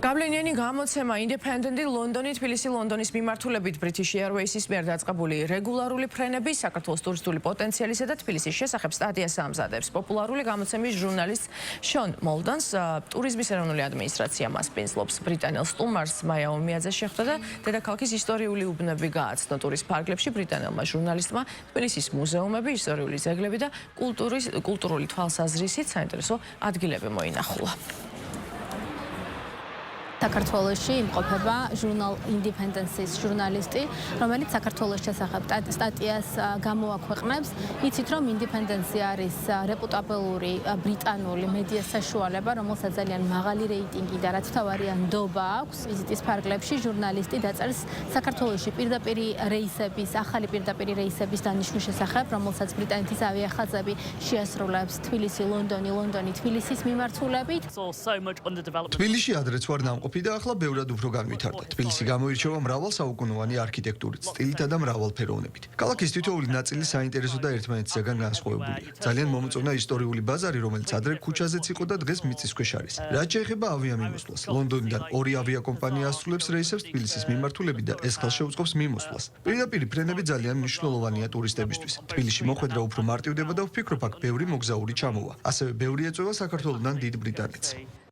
გავლენიანი გამოცემა ინდეპენდენტი ლონდონი თბილისი ლონდონის მიმართულებით British Airways-ის მიერ დაწყებული რეგულარული ფრენები საქართველოს ტურისტული პოტენციალისა და თბილისის შესახებ სტატიას ამზადებს. პოპულარული გამოცემის ჟურნალისტ შონ მოლდანს ტურიზმის ეროვნული ადმინისტრაცია მას პენსლობს. ბრიტანელ სტუმარს მაია ომიაძე შეხვდა და დედაქალაქის ისტორიული უბნები გააცნო. ტურის ფარგლებში ბრიტანელმა ჟურნალისტმა თბილისის მუზეუმები, ისტორიული ძეგლები და კულტურული თვალსაზრისით საინტერესო ადგილები მოინახულა. საქართველოში იმყოფება ჟურნალ ინდეპენდენსის ჟურნალისტი, რომელიც საქართველოს შესახებ სტატიას გამოაქვეყნებს. იცით, რომ ინდეპენდენსი არის რეპუტაბელური ბრიტანული მედია საშუალება, რომელსაც ძალიან მაღალი რეიტინგი და რაც თავარია ნდობა აქვს. ვიზიტის ფარგლებში ჟურნალისტი დაწერს საქართველოში ახალი პირდაპირი რეისების დანიშვნის შესახებ, რომელსაც ბრიტანეთის ავიახაზები შეასრულებს თბილისი, ლონდონი, თბილისის მიმართულებით. თბილისში ადრეც ვარ ნამყოფი და ახლა ბევრად უფრო განვითარდა. თბილისი გამოირჩევა მრავალ საუკუნოვანი არქიტექტურით, სტილითა და მრავალფეროვნებით. ქალაქის თითოეული ნაწილი საინტერესო და ერთმანეთისგან განსხვავებულია. ძალიან მომწონა ისტორიული ბაზარი, რომელიც ადრე ქუჩაზეც იყო და დღეს მიწისქვეშ არის. რაც შეეხება ავიამიმოსვლას, ლონდონიდან 2 ავიაკომპანია ასრულებს რეისებს თბილისის მიმართულებით და ეს ხელშეუწყობს მიმოსვლას. პირდაპირი ფრენები ძალიან მნიშვნელოვანია ტურისტებისთვის. თბილისში მოხვედრა უფრო მარტივდება და ვფიქრობ, აქ ბევრი მოგზაური ჩამოვა. ასევე ბევრი ეწევა საქართველოდან დიდ ბრიტანეთს.